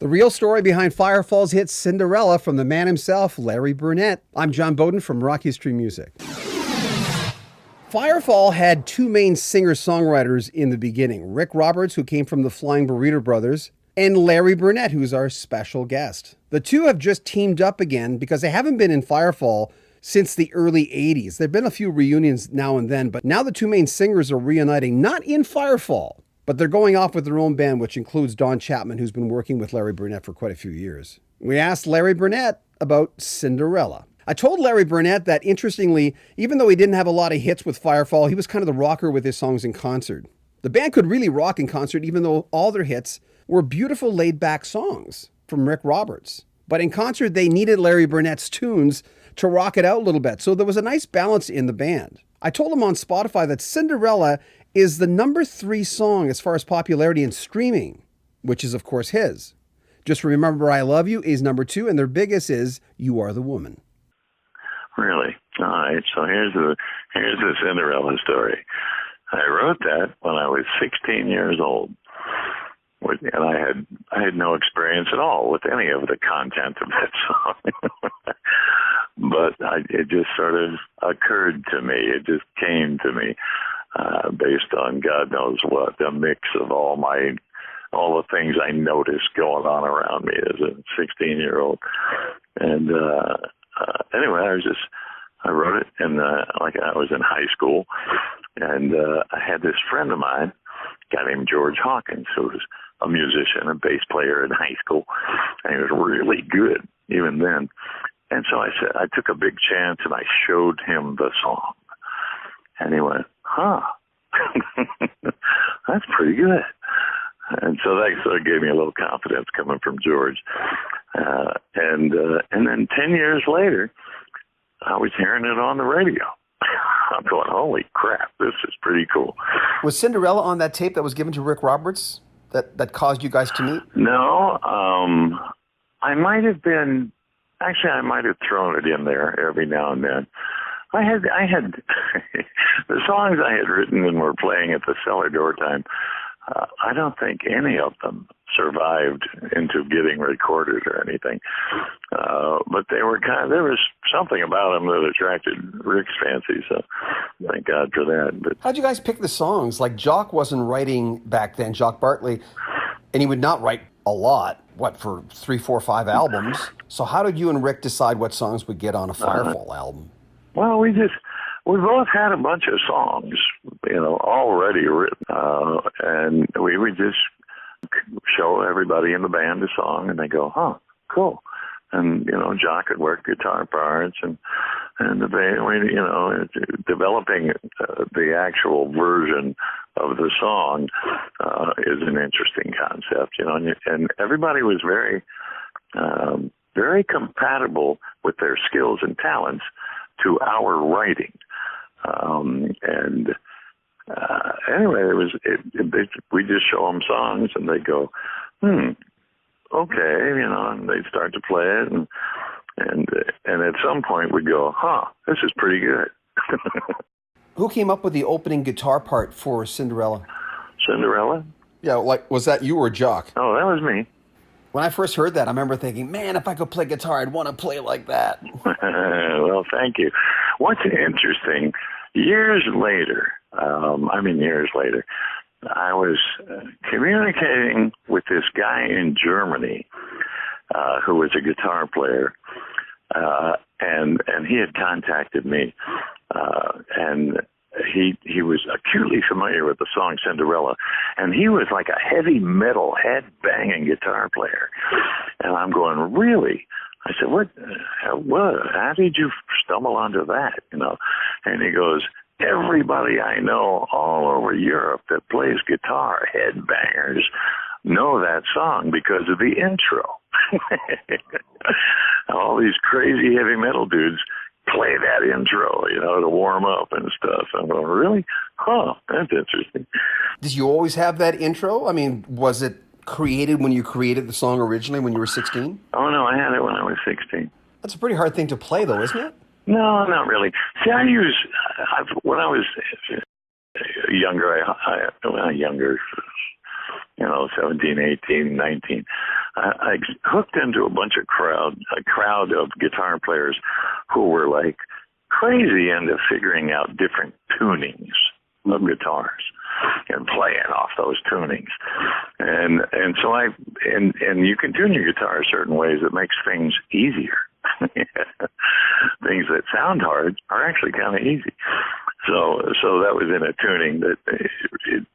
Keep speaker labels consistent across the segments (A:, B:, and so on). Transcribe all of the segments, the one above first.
A: The real story behind Firefall's hit Cinderella from the man himself, Larry Burnett. I'm John Beaudin from Rock History Music. Firefall had two main singer-songwriters in the beginning, Rick Roberts, who came from the Flying Burrito Brothers, and Larry Burnett, who's our special guest. The two have just teamed up again because they haven't been in Firefall since the early 80s. There have been a few reunions now and then, but now the two main singers are reuniting, not in Firefall, but they're going off with their own band, which includes Don Chapman, who's been working with Larry Burnett for quite a few years. We asked Larry Burnett about Cinderella. I told Larry Burnett that, interestingly, even though he didn't have a lot of hits with Firefall, he was kind of the rocker with his songs in concert. The band could really rock in concert, even though all their hits were beautiful laid-back songs from Rick Roberts. But in concert, they needed Larry Burnett's tunes to rock it out a little bit, so there was a nice balance in the band. I told him on Spotify that Cinderella is the number 3 song as far as popularity in streaming, which is, of course, his. Just Remember I Love You is number 2, and their biggest is You Are the Woman.
B: Really? All right, so here's the Cinderella story. I wrote that when I was 16 years old, and I had no experience at all with any of the content of that song. But it just sort of occurred to me. It just came to me based on God knows what, a mix of all the things I noticed going on around me as a 16-year-old. And anyway, I wrote it, and like I was in high school, and I had this friend of mine, a guy named George Hawkins, who was a musician, a bass player in high school, and he was really good even then. And so I took a big chance, and I showed him the song. And he went, huh, that's pretty good. And so that sort of gave me a little confidence coming from George. And then 10 years later, I was hearing it on the radio. I'm going, holy crap, this is pretty cool.
A: Was Cinderella on that tape that was given to Rick Roberts that caused you guys to meet?
B: No, I might have thrown it in there every now and then. I had the songs I had written and were playing at the cellar door time. I don't think any of them survived into getting recorded or anything. But there was something about them that attracted Rick's fancy, so thank God for that. But
A: how'd you guys pick the songs? Like, Jock wasn't writing back then, Jock Bartley, and he would not write a lot, for 3, 4, 5 albums. So how did you and Rick decide what songs would get on a Firefall album?
B: Well, we both had a bunch of songs, already written, and we would just show everybody in the band a song, and they go, huh, cool. And, Jock could work guitar parts, and the band, developing the actual version of the song is an interesting concept, and everybody was very, very compatible with their skills and talents to our writing. Anyway, we just show them songs, and they go, okay, and they'd start to play it, and at some point we'd go, huh, this is pretty good.
A: Who came up with the opening guitar part for Cinderella?
B: Cinderella?
A: Yeah, was that you or Jock?
B: Oh, that was me.
A: When I first heard that, I remember thinking, man, if I could play guitar, I'd want to play like that.
B: Well, thank you. What's interesting, years later, I was communicating with this guy in Germany who was a guitar player, and he had contacted me, and he was acutely familiar with the song Cinderella, and he was like a heavy metal head-banging guitar player. And I'm going, really? I said, what, how did you stumble onto that, And he goes, everybody I know all over Europe that plays guitar, headbangers, know that song because of the intro. All these crazy heavy metal dudes play that intro, to warm up and stuff. I'm going, really? Huh, that's interesting.
A: Did you always have that intro? I mean, was it created when you created the song originally when you were 16?
B: Oh, no, I had it when I was 16.
A: That's a pretty hard thing to play, though, isn't it?
B: No, not really. See, when I was younger, 17, 18, 19. I hooked into a crowd of guitar players who were like crazy into figuring out different tunings of guitars and playing off those tunings. And so and you can tune your guitar certain ways that makes things easier. Things that sound hard are actually kind of easy. So that was in a tuning that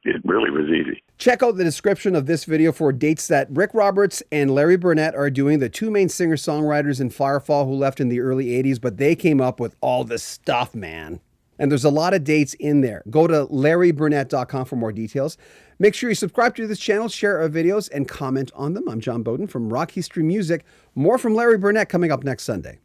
B: it really was easy.
A: Check out the description of this video for dates that Rick Roberts and Larry Burnett are doing, the two main singer-songwriters in Firefall who left in the early 80s, but they came up with all this stuff, man. And there's a lot of dates in there. Go to LarryBurnett.com for more details. Make sure you subscribe to this channel, share our videos, and comment on them. I'm John Beaudin from Rock History Music. More from Larry Burnett coming up next Sunday.